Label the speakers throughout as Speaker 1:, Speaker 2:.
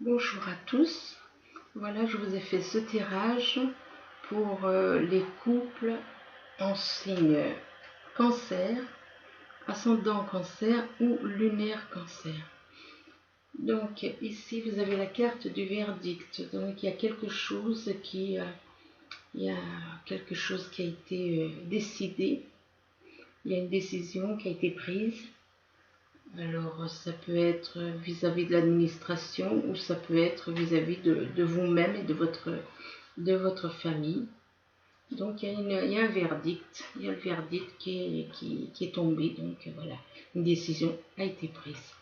Speaker 1: Bonjour à tous, voilà je vous ai fait ce tirage pour les couples en signe cancer, ascendant cancer ou lunaire cancer. Donc ici vous avez la carte du verdict, donc il y a quelque chose qui, a été décidé, il y a une décision qui a été prise. Alors, ça peut être vis-à-vis de l'administration ou ça peut être vis-à-vis de vous-même et de votre famille. Donc, il y a un verdict, il y a le verdict qui est tombé. Donc, voilà, une décision a été prise.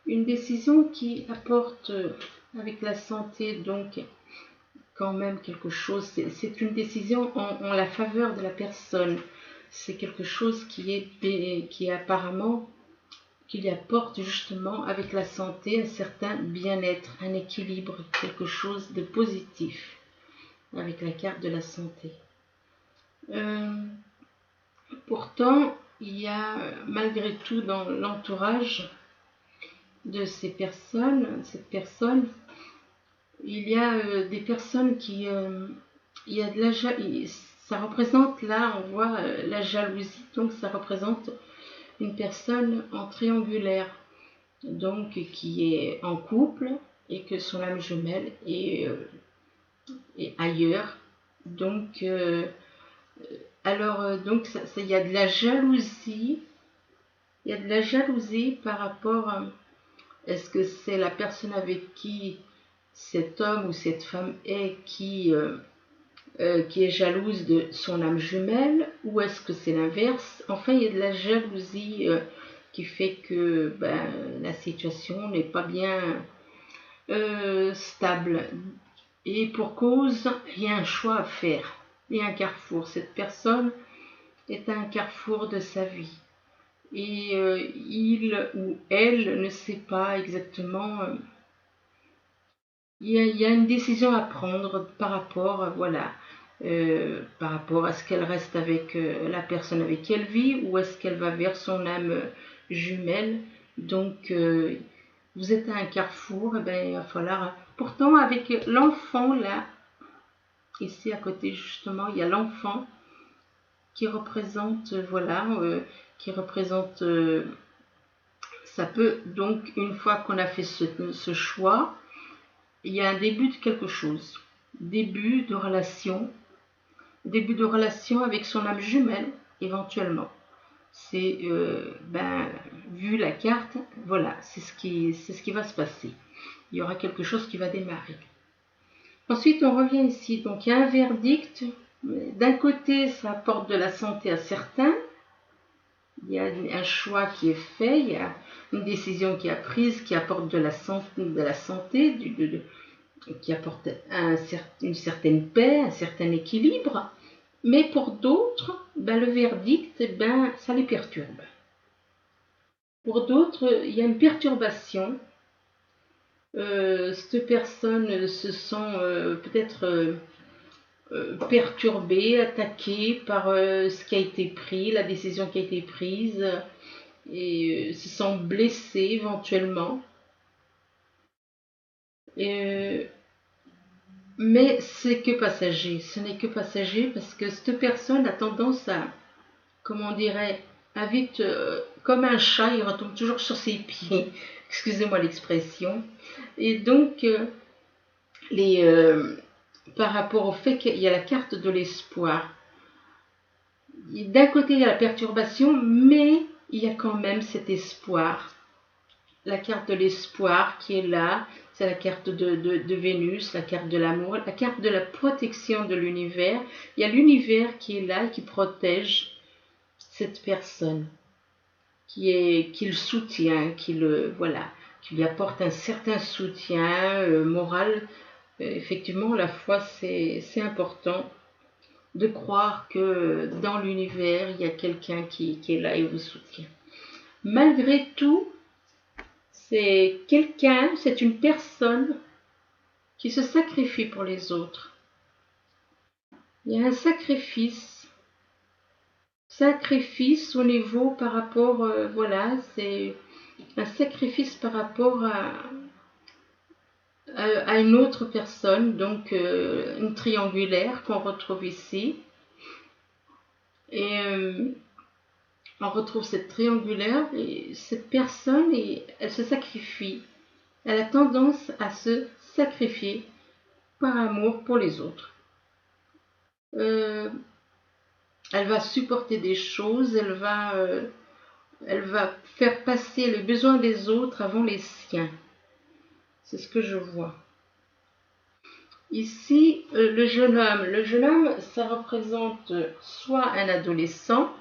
Speaker 1: Une décision qui apporte avec la santé, donc, quand même quelque chose. C'est une décision en la faveur de la personne. C'est quelque chose qui est apparemment qu'il apporte justement avec la santé un certain bien-être, un équilibre, quelque chose de positif avec la carte de la santé. Pourtant, il y a malgré tout dans l'entourage de cette personne, il y a des personnes qui, il y a de la ça représente là, on voit la jalousie, donc ça représente une personne en triangulaire, donc qui est en couple et que son âme jumelle est ailleurs. Donc, donc il y a de la jalousie. Il y a de la jalousie par rapport à est-ce que c'est la personne avec qui cet homme ou cette femme est qui est jalouse de son âme jumelle, ou est-ce que c'est l'inverse? Enfin, il y a de la jalousie qui fait que la situation n'est pas bien stable. Et pour cause, il y a un choix à faire. Il y a un carrefour. Cette personne est à un carrefour de sa vie. Et il ou elle ne sait pas exactement. Il y a une décision à prendre par rapport, voilà, par rapport à ce qu'elle reste avec la personne avec qui elle vit, ou est-ce qu'elle va vers son âme jumelle. Donc, vous êtes à un carrefour, et ben, il va falloir. Pourtant, avec l'enfant là, ici à côté justement, il y a l'enfant qui représente, voilà, qui représente. Ça peut donc, une fois qu'on a fait ce choix, il y a un début de quelque chose, début de relation avec son âme jumelle, éventuellement. C'est, vu la carte, voilà, c'est ce qui va se passer. Il y aura quelque chose qui va démarrer. Ensuite, on revient ici. Donc, il y a un verdict. D'un côté, ça apporte de la santé à certains. Il y a un choix qui est fait. Il y a une décision qui est prise qui apporte de la santé, qui apporte une certaine paix, un certain équilibre. Mais pour d'autres, le verdict, ça les perturbe. Pour d'autres, il y a une perturbation. Cette personne se sent peut-être perturbée, attaquée par ce qui a été pris, la décision qui a été prise, et se sent blessée éventuellement. Mais c'est que passager, ce n'est que passager parce que cette personne a tendance à, comment on dirait, à vite, comme un chat, il retombe toujours sur ses pieds, excusez-moi l'expression. Et donc, par rapport au fait qu'il y a la carte de l'espoir, d'un côté il y a la perturbation, mais il y a quand même cet espoir. La carte de l'espoir qui est là, c'est la carte de Vénus, la carte de l'amour, la carte de la protection de l'univers. Il y a l'univers qui est là, qui protège cette personne, qui le soutient, qui lui apporte un certain soutien moral. Effectivement, la foi, c'est important de croire que dans l'univers, il y a quelqu'un qui est là et vous soutient. Malgré tout, c'est une personne qui se sacrifie pour les autres. Il y a un sacrifice au niveau par rapport, voilà, c'est un sacrifice par rapport à une autre personne, donc une triangulaire qu'on retrouve ici. Et on retrouve cette triangulaire et cette personne, elle se sacrifie. Elle a tendance à se sacrifier par amour pour les autres. Elle va supporter des choses, elle va faire passer les besoins des autres avant les siens. C'est ce que je vois. Ici, le jeune homme, ça représente soit un adolescent,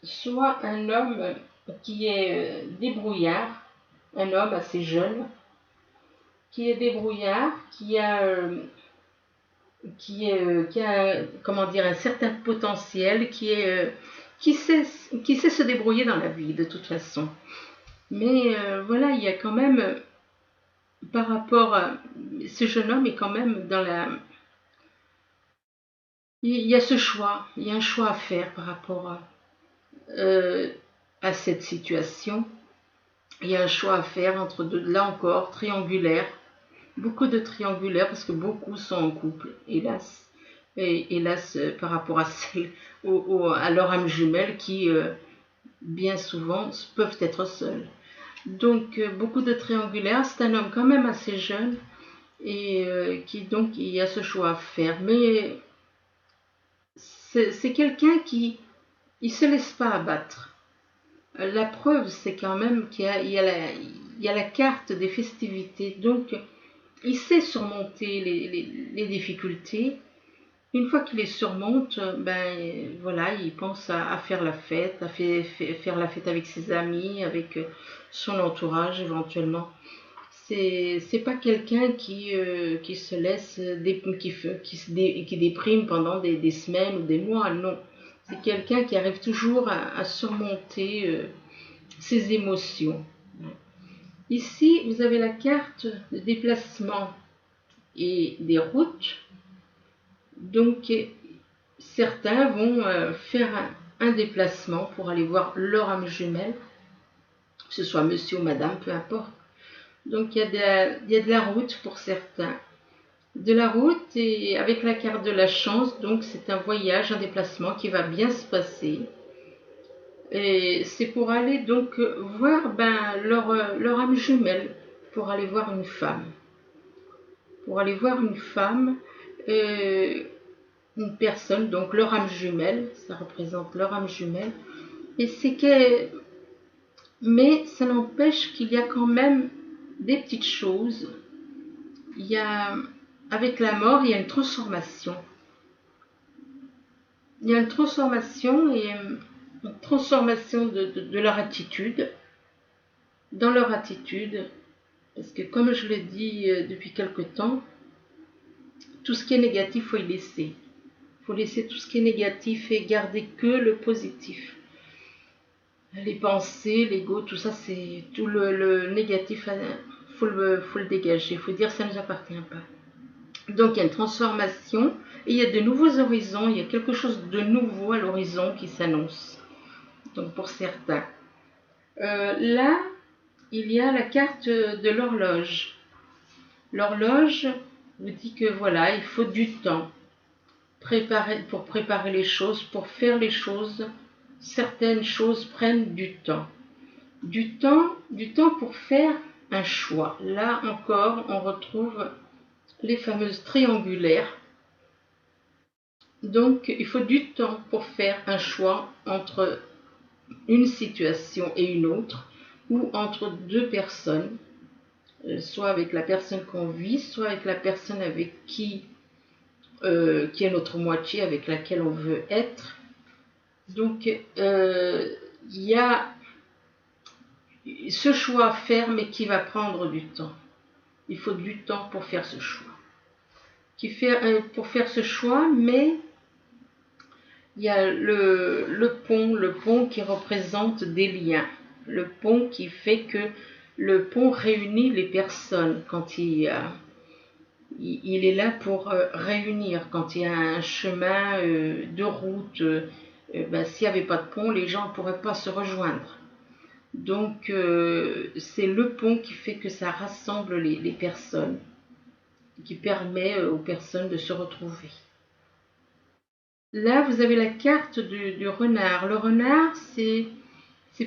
Speaker 1: soit un homme qui est débrouillard, un homme assez jeune, qui est débrouillard, qui a comment dire, un certain potentiel, qui sait se débrouiller dans la vie de toute façon. Mais voilà, il y a quand même, par rapport à ce jeune homme est quand même dans la... Il y a ce choix, il y a un choix à faire par rapport à cette situation. Il y a un choix à faire entre deux, là encore, triangulaire. Beaucoup de triangulaires parce que beaucoup sont en couple, hélas. Et hélas, par rapport à leur âme jumelle qui, bien souvent, peuvent être seuls. Donc, beaucoup de triangulaires. C'est un homme quand même assez jeune et qui, donc, il a ce choix à faire. Mais c'est quelqu'un qui ne se laisse pas abattre. La preuve, c'est quand même qu'il y a la carte des festivités. Donc, il sait surmonter les difficultés. Une fois qu'il les surmonte, ben voilà, il pense à faire la fête, à faire la fête avec ses amis, avec son entourage éventuellement. C'est pas quelqu'un qui se laisse, qui déprime pendant des semaines ou des mois, non. C'est quelqu'un qui arrive toujours à surmonter ses émotions. Ici, vous avez la carte de déplacement et des routes. Donc, certains vont faire un déplacement pour aller voir leur âme jumelle, que ce soit monsieur ou madame, peu importe. Donc, il y a de la route pour certains. De la route et avec la carte de la chance, donc c'est un voyage, un déplacement qui va bien se passer. Et c'est pour aller donc voir leur âme jumelle, pour aller voir une femme. Pour aller voir une femme, une personne, donc leur âme jumelle, ça représente leur âme jumelle. Et c'est que, mais ça n'empêche qu'il y a quand même des petites choses. Il y a, avec la mort, il y a une transformation. Il y a une transformation et une transformation de leur attitude, dans leur attitude, parce que comme je le dis depuis quelque temps, tout ce qui est négatif, il faut y laisser. Il faut laisser tout ce qui est négatif et garder que le positif. Les pensées, l'ego, tout ça, c'est tout le négatif, faut le dégager. Il faut dire ça ne nous appartient pas. Donc il y a une transformation et il y a de nouveaux horizons, il y a quelque chose de nouveau à l'horizon qui s'annonce. Donc pour certains. Là, il y a la carte de l'horloge. L'horloge vous dit que voilà, il faut du temps pour préparer les choses, pour faire les choses. Certaines choses prennent du temps. Du temps pour faire un choix. Là encore, on retrouve les fameuses triangulaires. Donc, il faut du temps pour faire un choix entre une situation et une autre, ou entre deux personnes, soit avec la personne qu'on vit, soit avec la personne avec qui est notre moitié, avec laquelle on veut être. Donc, il y a ce choix à faire, mais qui va prendre du temps. Il faut du temps pour faire ce choix. Pour faire ce choix, mais il y a le pont qui représente des liens. Le pont qui fait que le pont réunit les personnes quand il est là pour réunir. Quand il y a un chemin de route, s'il n'y avait pas de pont, les gens ne pourraient pas se rejoindre. Donc, c'est le pont qui fait que ça rassemble les personnes, qui permet aux personnes de se retrouver. Là, vous avez la carte du renard. Le renard, c'est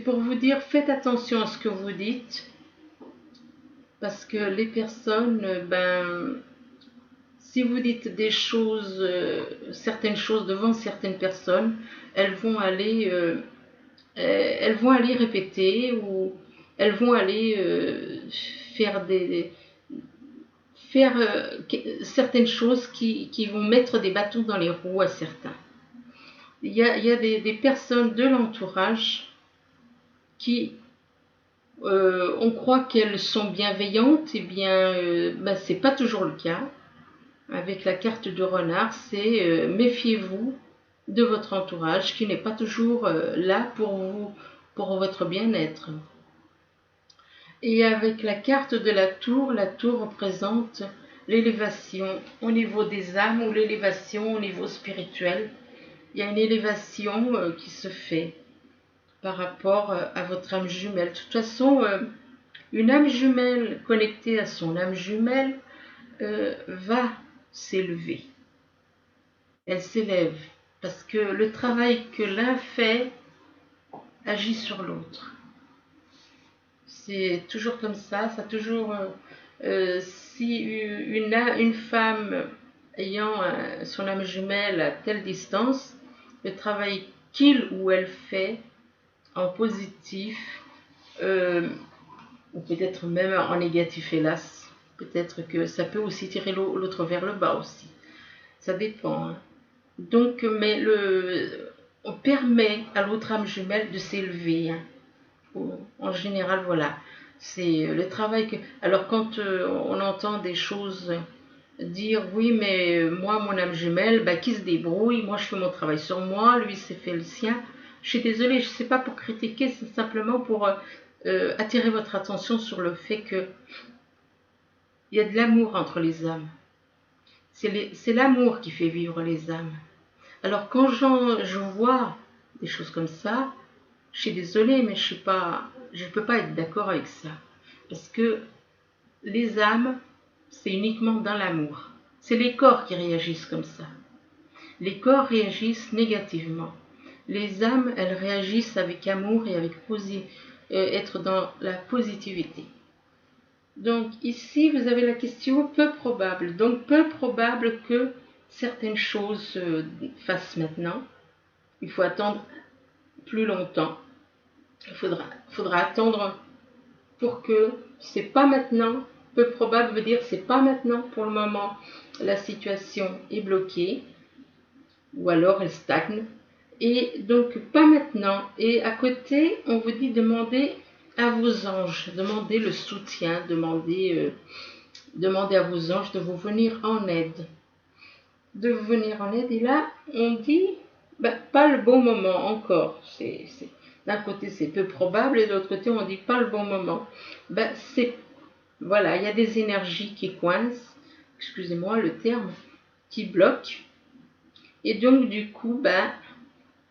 Speaker 1: pour vous dire, faites attention à ce que vous dites, parce que les personnes, si vous dites des choses, certaines choses devant certaines personnes, elles vont aller, elles vont aller répéter ou elles vont aller faire certaines choses qui vont mettre des bâtons dans les roues à certains. Il y a des personnes de l'entourage qui, on croit qu'elles sont bienveillantes, et bien, c'est pas toujours le cas. Avec la carte du renard, c'est méfiez-vous de votre entourage qui n'est pas toujours là pour vous, pour votre bien-être. Et avec la carte de la tour représente l'élévation au niveau des âmes ou l'élévation au niveau spirituel. Il y a une élévation qui se fait par rapport à votre âme jumelle. De toute façon, une âme jumelle connectée à son âme jumelle va s'élever. Elle s'élève parce que le travail que l'un fait agit sur l'autre. C'est toujours comme ça, ça toujours. Si une femme ayant son âme jumelle à telle distance, le travail qu'il ou elle fait en positif, ou peut-être même en négatif, hélas, peut-être que ça peut aussi tirer l'autre vers le bas aussi. Ça dépend. Hein. Donc, mais on permet à l'autre âme jumelle de s'élever. Hein. En général, voilà. C'est le travail que. Alors, quand on entend des choses dire oui, mais moi, mon âme jumelle, qui se débrouille, moi je fais mon travail sur moi, lui s'est fait le sien. Je suis désolée, je ne sais pas pour critiquer, c'est simplement pour attirer votre attention sur le fait que il y a de l'amour entre les âmes. C'est l'amour qui fait vivre les âmes. Alors quand je vois des choses comme ça, je suis désolée, mais je ne peux pas être d'accord avec ça. Parce que les âmes, c'est uniquement dans l'amour. C'est les corps qui réagissent comme ça. Les corps réagissent négativement. Les âmes, elles réagissent avec amour et avec être dans la positivité. Donc ici, vous avez la question peu probable. Donc peu probable que certaines choses se fassent maintenant. Il faut attendre plus longtemps. Il faudra attendre pour que c'est pas maintenant. Peu probable veut dire c'est pas maintenant pour le moment. La situation est bloquée ou alors elle stagne. Et donc pas maintenant. Et à côté, on vous dit demander à vos anges, demandez le soutien, demandez à vos anges de vous venir en aide. De vous venir en aide. Et là, on dit, pas le bon moment encore. D'un côté, c'est peu probable, et de l'autre côté, on dit pas le bon moment. Voilà, il y a des énergies qui coincent, excusez-moi le terme, qui bloquent. Et donc, du coup,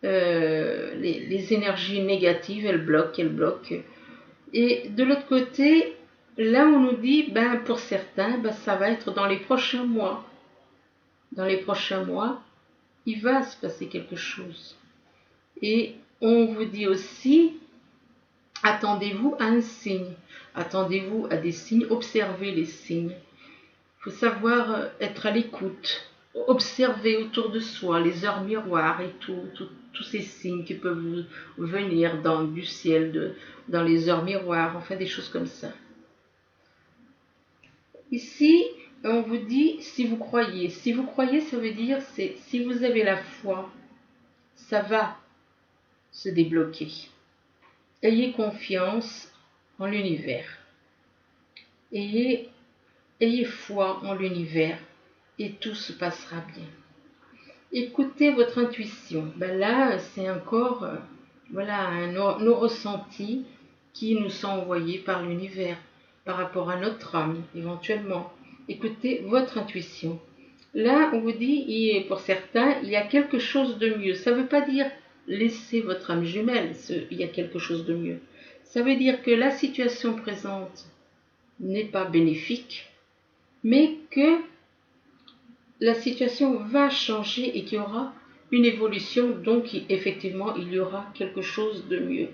Speaker 1: les énergies négatives, elles bloquent. Et de l'autre côté, là, on nous dit, pour certains, ça va être dans les prochains mois. Dans les prochains mois, il va se passer quelque chose. Et on vous dit aussi, attendez-vous à un signe. Attendez-vous à des signes, observez les signes. Il faut savoir être à l'écoute, observer autour de soi les heures miroirs et tous ces signes qui peuvent venir du ciel, dans les heures miroirs, enfin des choses comme ça. Ici, on vous dit si vous croyez. Si vous croyez, ça veut dire si vous avez la foi, ça va se débloquer. Ayez confiance en l'univers. Ayez foi en l'univers et tout se passera bien. Écoutez votre intuition. Là, c'est encore nos ressentis qui nous sont envoyés par l'univers par rapport à notre âme, éventuellement. Écoutez votre intuition. Là, on vous dit, pour certains, il y a quelque chose de mieux. Ça ne veut pas dire laissez votre âme jumelle, il y a quelque chose de mieux. Ça veut dire que la situation présente n'est pas bénéfique, mais que la situation va changer et qu'il y aura une évolution, donc effectivement il y aura quelque chose de mieux.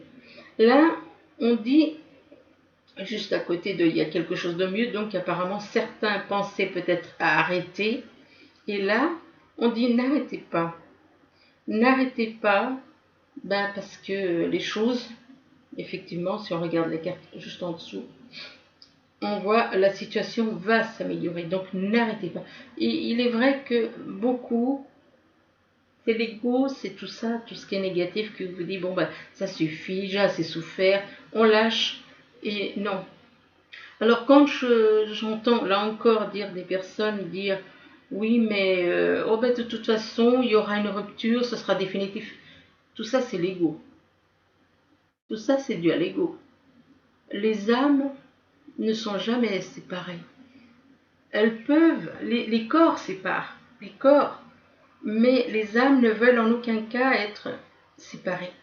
Speaker 1: Là, on dit, juste à côté de il y a quelque chose de mieux, donc apparemment certains pensaient peut-être à arrêter, et là, on dit n'arrêtez pas. N'arrêtez pas, parce que les choses, effectivement, si on regarde les cartes juste en dessous, on voit la situation va s'améliorer, donc n'arrêtez pas. Et il est vrai que beaucoup, c'est l'ego, c'est tout ça, tout ce qui est négatif qui vous dit, bon, ça suffit, j'ai assez souffert, on lâche, et non. Alors quand j'entends là encore dire des personnes dire, oui, mais de toute façon, il y aura une rupture, ce sera définitif. Tout ça, c'est l'ego. Tout ça, c'est dû à l'ego. Les âmes ne sont jamais séparées. Elles peuvent, les corps séparent, les corps, mais les âmes ne veulent en aucun cas être séparées.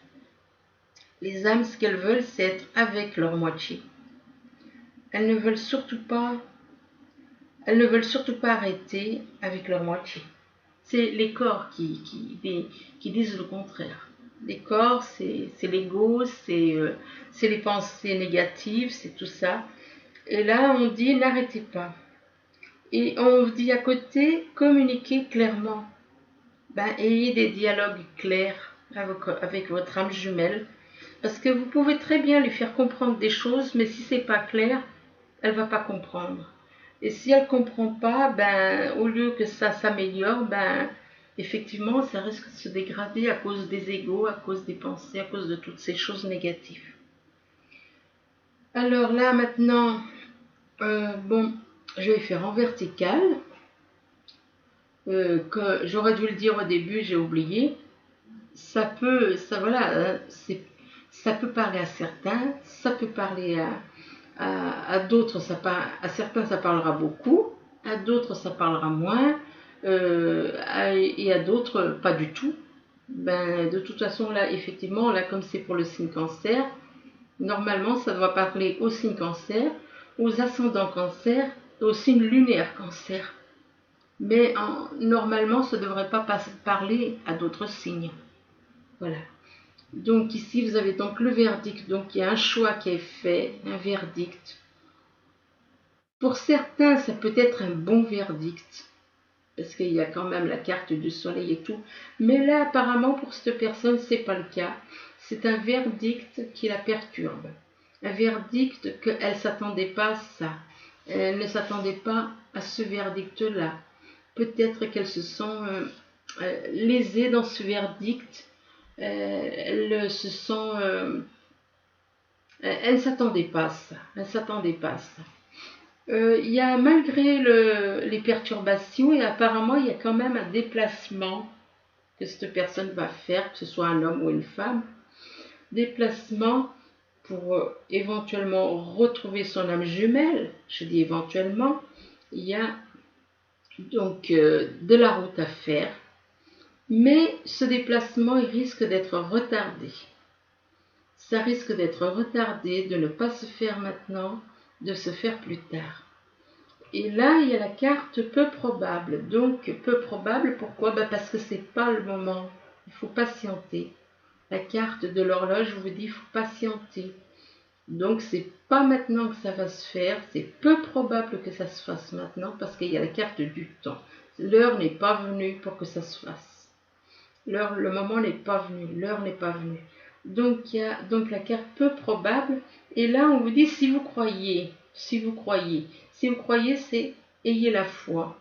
Speaker 1: Les âmes, ce qu'elles veulent, c'est être avec leur moitié. Elles ne veulent surtout pas arrêter avec leur moitié. C'est les corps qui disent le contraire. Les corps, c'est l'ego, c'est les pensées négatives, c'est tout ça. Et là, on dit n'arrêtez pas. Et on dit à côté, communiquez clairement. Ayez des dialogues clairs avec votre âme jumelle. Parce que vous pouvez très bien lui faire comprendre des choses, mais si c'est pas clair, elle va pas comprendre. Et si elle comprend pas, au lieu que ça s'améliore, effectivement, ça risque de se dégrader à cause des égos, à cause des pensées, à cause de toutes ces choses négatives. Alors là, maintenant, je vais faire en vertical. Que j'aurais dû le dire au début, j'ai oublié. Ça peut parler à certains, ça peut parler à d'autres, à certains ça parlera beaucoup, à d'autres ça parlera moins, et à d'autres pas du tout. De toute façon là, effectivement, là comme c'est pour le signe cancer, normalement ça doit parler au signe cancer, aux ascendants cancer et au signe lunaire cancer. Mais normalement ça ne devrait pas parler à d'autres signes. Voilà. Donc ici, vous avez donc le verdict. Donc il y a un choix qui est fait, un verdict. Pour certains, ça peut être un bon verdict, parce qu'il y a quand même la carte du soleil et tout. Mais là, apparemment, pour cette personne, c'est pas le cas. C'est un verdict qui la perturbe. Un verdict qu'elle ne s'attendait pas à ça. Elle ne s'attendait pas à ce verdict-là. Peut-être qu'elle se sent lésée dans ce verdict. Elle se sent... elle ne s'attendait pas à ça. Elle s'attendait pas à ça. Il y a malgré les perturbations, et apparemment il y a quand même un déplacement que cette personne va faire, que ce soit un homme ou une femme, déplacement pour éventuellement retrouver son âme jumelle. Je dis éventuellement, il y a donc de la route à faire, mais ce déplacement il risque d'être retardé. Ça risque d'être retardé, de ne pas se faire maintenant, de se faire plus tard. Et là, il y a la carte peu probable. Donc, peu probable, pourquoi? Parce que c'est pas le moment. Il faut patienter. La carte de l'horloge vous dit qu'il faut patienter. Donc, c'est pas maintenant que ça va se faire. C'est peu probable que ça se fasse maintenant parce qu'il y a la carte du temps. L'heure n'est pas venue pour que ça se fasse. Le moment n'est pas venu. L'heure n'est pas venue. Donc, il y a donc la carte peu probable. Et là, on vous dit si vous croyez, c'est ayez la foi.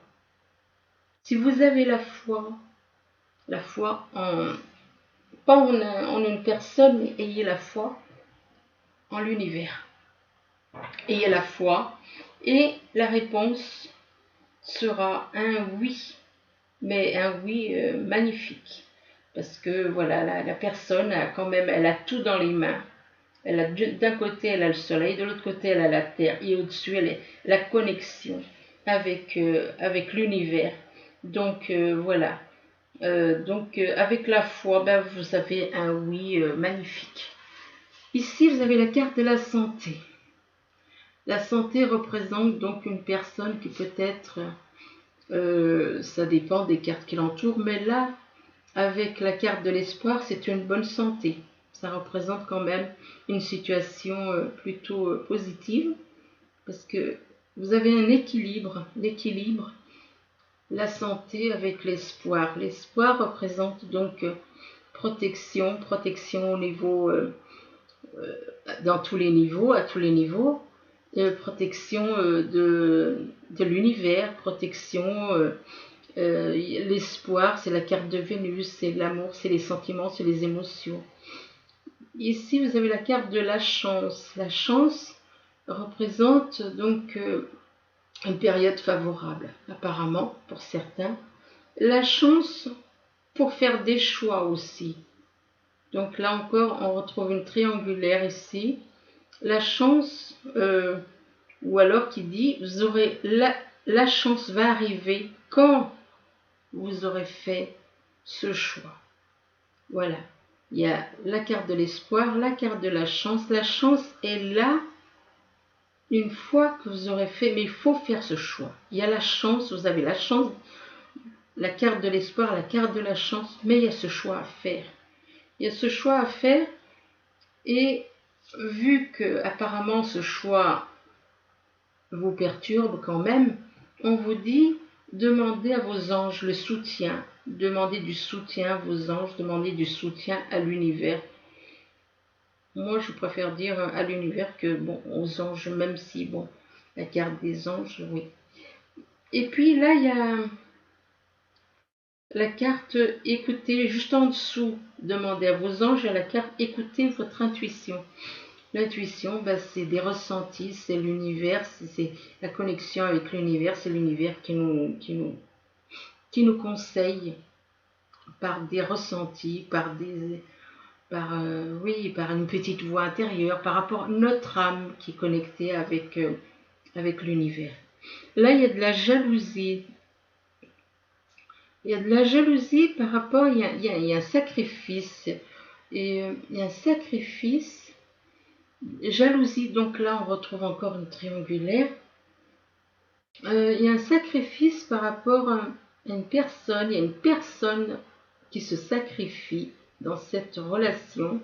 Speaker 1: Si vous avez la foi pas en une personne, mais ayez la foi en l'univers. Ayez la foi et la réponse sera un oui, mais un oui magnifique. Parce que voilà, la personne a quand même, elle a tout dans les mains. Elle a d'un côté, elle a le soleil, de l'autre côté, elle a la terre, et au-dessus, elle a la connexion avec l'univers. Donc voilà. Donc avec la foi, vous avez un oui magnifique. Ici, vous avez la carte de la santé. La santé représente donc une personne qui peut être, ça dépend des cartes qui l'entourent, mais là, avec la carte de l'espoir, c'est une bonne santé. Ça représente quand même une situation plutôt positive, parce que vous avez un équilibre, la santé avec l'espoir. L'espoir représente donc protection au niveau, dans tous les niveaux, à tous les niveaux, protection de l'univers, protection, l'espoir, c'est la carte de Vénus, c'est l'amour, c'est les sentiments, c'est les émotions. Ici, vous avez la carte de la chance. La chance représente donc une période favorable, apparemment, pour certains. La chance pour faire des choix aussi. Donc là encore, on retrouve une triangulaire ici. La chance, ou alors qui dit, vous aurez la chance va arriver quand vous aurez fait ce choix. Voilà. Il y a la carte de l'espoir, la carte de la chance. La chance est là une fois que vous aurez fait, mais il faut faire ce choix. Il y a la chance, vous avez la chance, la carte de l'espoir, la carte de la chance, mais il y a ce choix à faire. Il y a ce choix à faire, et vu que apparemment ce choix vous perturbe quand même, on vous dit demandez à vos anges le soutien, demandez du soutien à vos anges, demandez du soutien à l'univers. Moi, je préfère dire à l'univers que, bon, aux anges, même si, bon, la carte des anges, oui. Et puis là, il y a la carte écoutez, juste en dessous, demandez à vos anges, il y a la carte écoutez votre intuition. L'intuition, ben, c'est des ressentis, c'est l'univers, c'est la connexion avec l'univers, c'est l'univers qui nous conseille par des ressentis, par une petite voix intérieure, par rapport à notre âme qui est connectée avec l'univers. Là, il y a de la jalousie. Il y a de la jalousie par rapport, il y a un sacrifice. Et il y a un sacrifice, jalousie, donc là on retrouve encore une triangulaire. Il y a un sacrifice par rapport à une personne, il y a une personne qui se sacrifie dans cette relation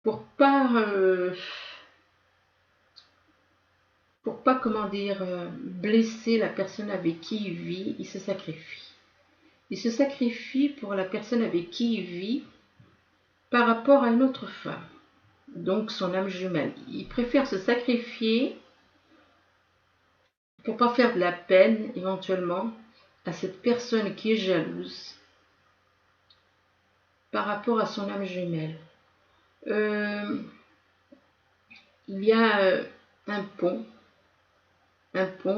Speaker 1: pour pas comment dire, blesser la personne avec qui il vit. Il se sacrifie pour la personne avec qui il vit par rapport à une autre femme, donc son âme jumelle. Il préfère se sacrifier pour pas faire de la peine éventuellement à cette personne qui est jalouse par rapport à son âme jumelle. Il y a un pont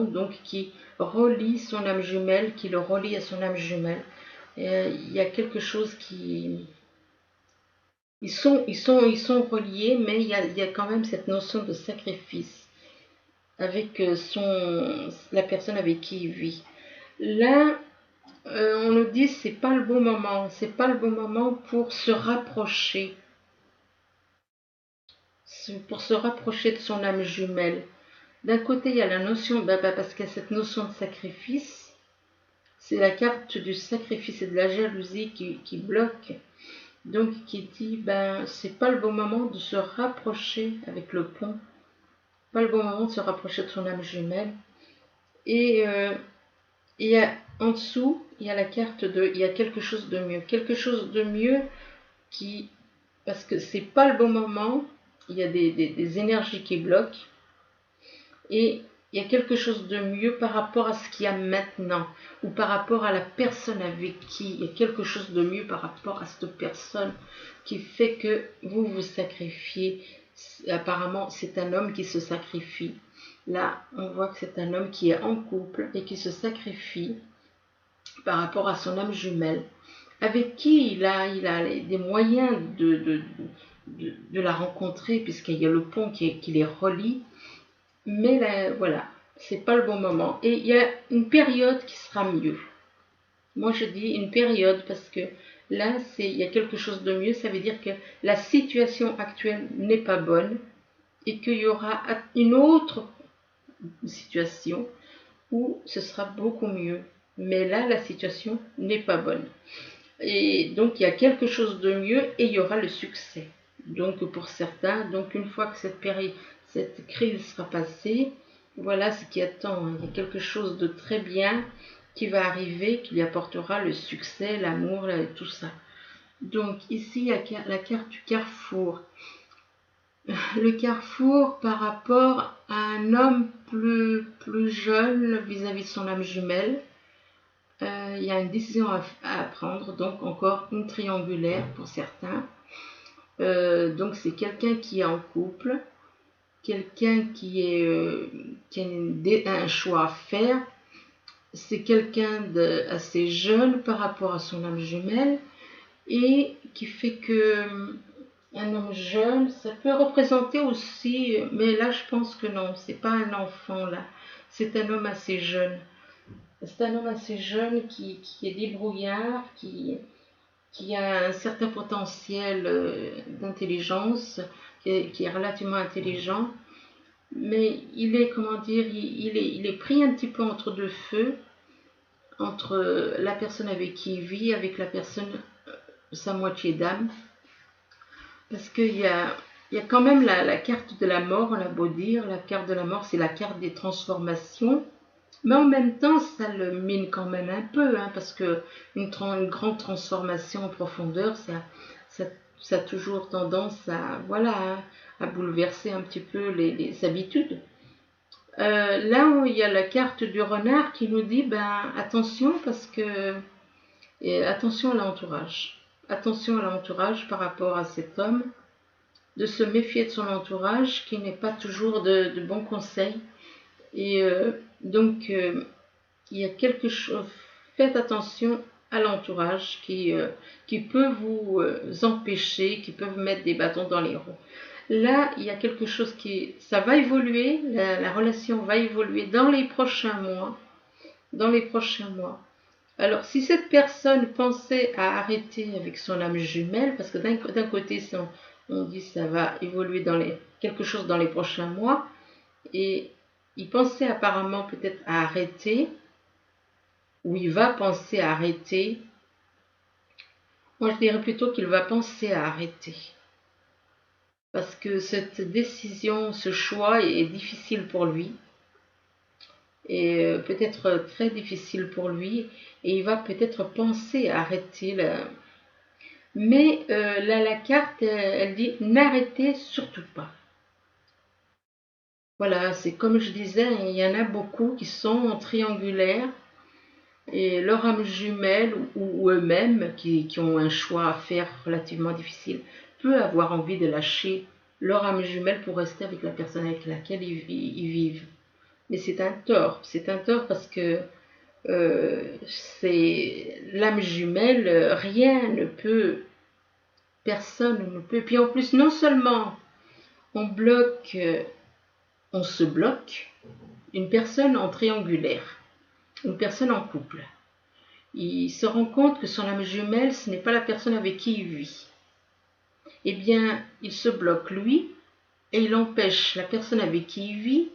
Speaker 1: donc qui relie son âme jumelle, qui le relie à son âme jumelle. Il y a quelque chose qui... Ils sont reliés, mais il y a quand même cette notion de sacrifice avec la personne avec qui il vit. Là, on nous dit c'est pas le bon moment, pour se rapprocher, de son âme jumelle. D'un côté, il y a la notion, parce qu'il y a cette notion de sacrifice, c'est la carte du sacrifice et de la jalousie qui bloque, donc qui dit, c'est pas le bon moment de se rapprocher avec le pont, pas le bon moment de se rapprocher de son âme jumelle. Et il y a en dessous, il y a la carte il y a quelque chose de mieux, parce que c'est pas le bon moment, il y a des énergies qui bloquent, et il y a quelque chose de mieux par rapport à ce qu'il y a maintenant, ou par rapport à la personne avec qui, il y a quelque chose de mieux par rapport à cette personne qui fait que vous vous sacrifiez. Apparemment, c'est un homme qui se sacrifie. Là, on voit que c'est un homme qui est en couple et qui se sacrifie par rapport à son âme jumelle, avec qui il a des moyens de la rencontrer, puisqu'il y a le pont qui les relie. Mais là, voilà, c'est pas le bon moment. Et il y a une période qui sera mieux. Moi, je dis une période parce que Là, il y a quelque chose de mieux. Ça veut dire que la situation actuelle n'est pas bonne et qu'il y aura une autre situation où ce sera beaucoup mieux. Mais là, la situation n'est pas bonne. Et donc, il y a quelque chose de mieux et il y aura le succès. Donc, pour certains, donc une fois que cette crise sera passée, voilà ce qui attend. Il y a quelque chose de très bien qui va arriver, qui lui apportera le succès, l'amour, tout ça. Donc, ici, il y a la carte du carrefour. Le carrefour par rapport à un homme plus jeune vis-à-vis de son âme jumelle. Il y a une décision à prendre, donc encore une triangulaire pour certains. Donc c'est quelqu'un qui est en couple, quelqu'un qui a un choix à faire. C'est quelqu'un d'assez jeune par rapport à son âme jumelle et qui fait que un homme jeune, ça peut représenter aussi, mais là je pense que non, c'est pas un enfant là, c'est un homme assez jeune. C'est un homme assez jeune qui est débrouillard, qui a un certain potentiel d'intelligence, qui est relativement intelligent, mais il est, comment dire, il est pris un petit peu entre deux feux, entre la personne avec qui il vit, avec la personne, sa moitié d'âme, parce qu'il y a quand même la carte de la mort, on l'a beau dire, la carte de la mort, c'est la carte des transformations. Mais en même temps, ça le mine quand même un peu, hein, parce que une grande transformation en profondeur, ça a toujours tendance à, voilà, hein, à bouleverser un petit peu les habitudes. Là où il y a la carte du renard qui nous dit, ben attention parce que attention à l'entourage. Attention à l'entourage par rapport à cet homme, de se méfier de son entourage qui n'est pas toujours de bons conseils. Et donc, il y a quelque chose, faites attention à l'entourage qui peut vous empêcher, qui peut vous mettre des bâtons dans les roues. Là, il y a quelque chose ça va évoluer, la relation va évoluer dans les prochains mois. Dans les prochains mois. Alors, si cette personne pensait à arrêter avec son âme jumelle, parce que d'un côté, on dit ça va évoluer quelque chose dans les prochains mois, et il pensait apparemment peut-être à arrêter, ou il va penser à arrêter. Moi, je dirais plutôt qu'il va penser à arrêter. Parce que cette décision, ce choix est difficile pour lui. Et peut-être très difficile pour lui. Et il va peut-être penser à arrêter. Mais là, la carte, elle dit n'arrêtez surtout pas. Voilà, c'est comme je disais, il y en a beaucoup qui sont triangulaires. Et leur âme jumelle ou eux-mêmes qui ont un choix à faire relativement difficile peut avoir envie de lâcher leur âme jumelle pour rester avec la personne avec laquelle ils vivent. Mais c'est un tort parce que c'est l'âme jumelle, rien ne peut, personne ne peut. Puis en plus, non seulement on se bloque, une personne en triangulaire, une personne en couple. Il se rend compte que son âme jumelle, ce n'est pas la personne avec qui il vit. Eh bien, il se bloque lui et il empêche la personne avec qui il vit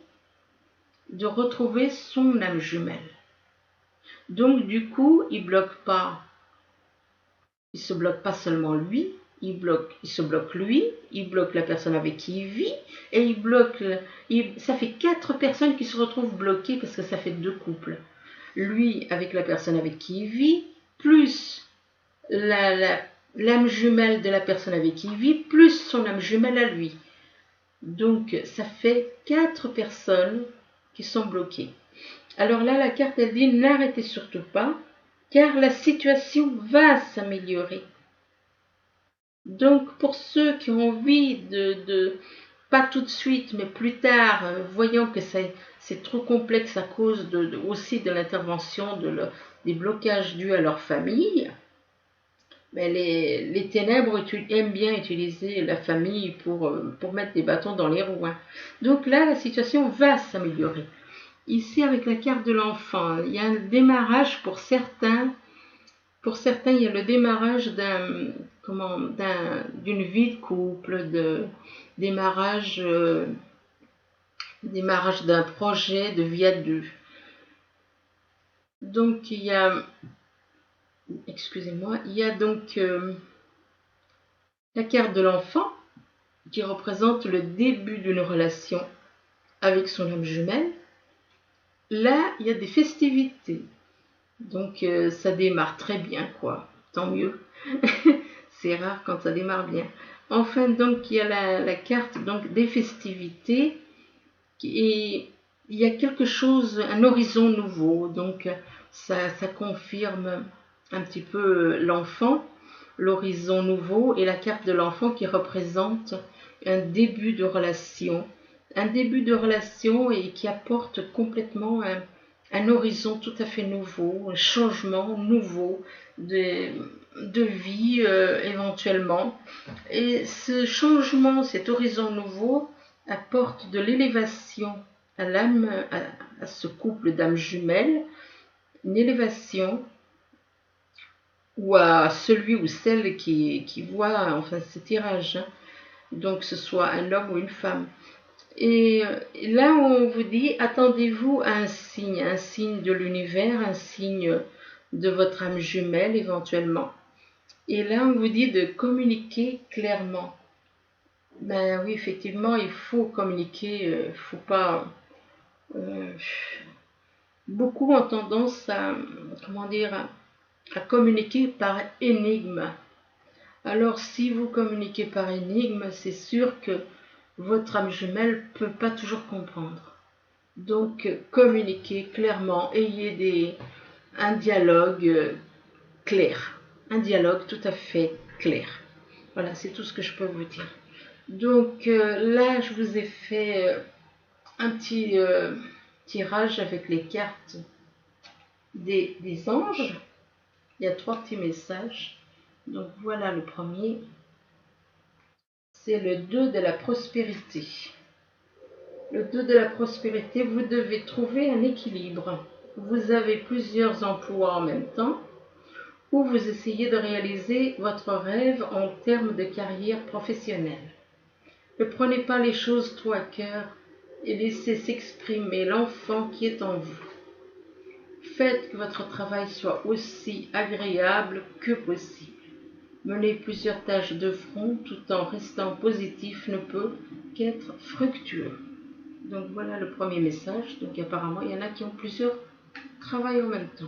Speaker 1: de retrouver son âme jumelle. Donc, du coup, il se bloque pas seulement lui, il se bloque lui, il bloque la personne avec qui il vit et ça fait 4 personnes qui se retrouvent bloquées parce que ça fait 2 couples. Lui avec la personne avec qui il vit, plus l'âme jumelle de la personne avec qui il vit, plus son âme jumelle à lui. Donc ça fait 4 personnes qui sont bloquées. Alors là, la carte, elle dit n'arrêtez surtout pas, car la situation va s'améliorer. Donc pour ceux qui ont envie pas tout de suite, mais plus tard, voyant que c'est trop complexe à cause aussi de l'intervention des blocages dus à leur famille, mais les ténèbres aiment bien utiliser la famille pour mettre des bâtons dans les roues. Donc là, la situation va s'améliorer. Ici, avec la carte de l'enfant, il y a un démarrage pour certains Pour certains, il y a le démarrage d'une vie de couple, démarrage, démarrage d'un projet de vie à deux. Donc il y a, excusez-moi, il y a donc la carte de l'enfant qui représente le début d'une relation avec son âme jumelle. Là, il y a des festivités. Donc ça démarre très bien, quoi. Tant mieux. C'est rare quand ça démarre bien. Enfin, donc il y a la carte donc des festivités et il y a quelque chose, un horizon nouveau. Donc ça confirme un petit peu l'enfant, l'horizon nouveau, et la carte de l'enfant qui représente un début de relation. Un début de relation et qui apporte complètement un horizon tout à fait nouveau, un changement nouveau de vie éventuellement. Et ce changement, cet horizon nouveau apporte de l'élévation à l'âme, à ce couple d'âmes jumelles, une élévation, ou à celui ou celle qui voit enfin ce tirage, hein. Donc ce soit un homme ou une femme. Et là, on vous dit, attendez-vous à un signe de l'univers, un signe de votre âme jumelle éventuellement. Et là, on vous dit de communiquer clairement. Ben oui, effectivement, il faut communiquer, il faut pas... beaucoup ont tendance à, comment dire, à communiquer par énigme. Alors, si vous communiquez par énigme, c'est sûr que votre âme jumelle ne peut pas toujours comprendre. Donc, communiquez clairement, ayez un dialogue clair, un dialogue tout à fait clair. Voilà, c'est tout ce que je peux vous dire. Donc là, je vous ai fait un petit tirage avec les cartes des anges. Il y a 3 petits messages. Donc voilà le premier. C'est le 2 de la prospérité. Le 2 de la prospérité, vous devez trouver un équilibre. Vous avez plusieurs emplois en même temps, ou vous essayez de réaliser votre rêve en termes de carrière professionnelle. Ne prenez pas les choses trop à cœur et laissez s'exprimer l'enfant qui est en vous. Faites que votre travail soit aussi agréable que possible. Mener plusieurs tâches de front tout en restant positif ne peut qu'être fructueux. Donc voilà le premier message. Donc apparemment, il y en a qui ont plusieurs travails en même temps.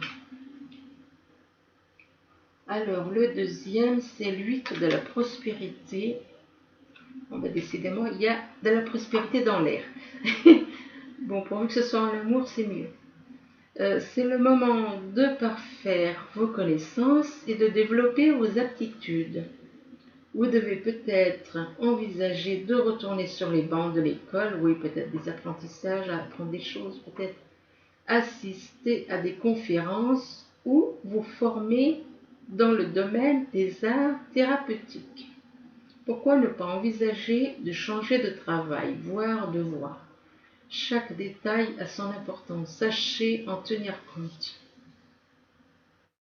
Speaker 1: Alors le deuxième, c'est l'8 de la prospérité. Bon, ben, décidément, il y a de la prospérité dans l'air. Bon, pourvu que ce soit en amour, c'est mieux. C'est le moment de parfaire vos connaissances et de développer vos aptitudes. Vous devez peut-être envisager de retourner sur les bancs de l'école, oui, peut-être des apprentissages, apprendre des choses, peut-être assister à des conférences ou vous former dans le domaine des arts thérapeutiques. Pourquoi ne pas envisager de changer de travail, voire de voie? Chaque détail a son importance, sachez en tenir compte.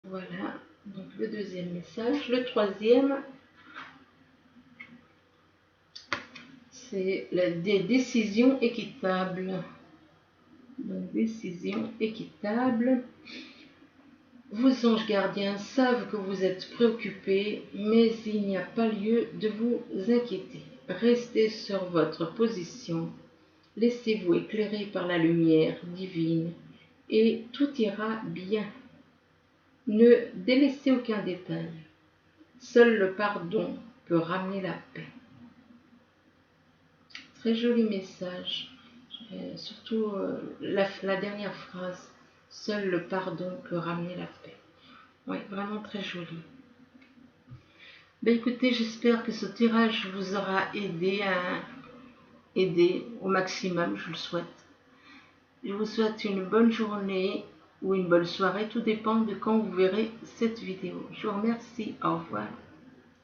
Speaker 1: Voilà, donc le deuxième message. Le troisième, c'est des décisions équitables. Donc, décisions équitables. Vos anges gardiens savent que vous êtes préoccupés, mais il n'y a pas lieu de vous inquiéter. Restez sur votre position. Laissez-vous éclairer par la lumière divine et tout ira bien. Ne délaissez aucun détail. Seul le pardon peut ramener la paix. Très joli message. Surtout la dernière phrase. Seul le pardon peut ramener la paix. Oui, vraiment très joli. Ben écoutez, j'espère que ce tirage vous aura aidé au maximum, je le souhaite. Je vous souhaite une bonne journée ou une bonne soirée, tout dépend de quand vous verrez cette vidéo. Je vous remercie, au revoir.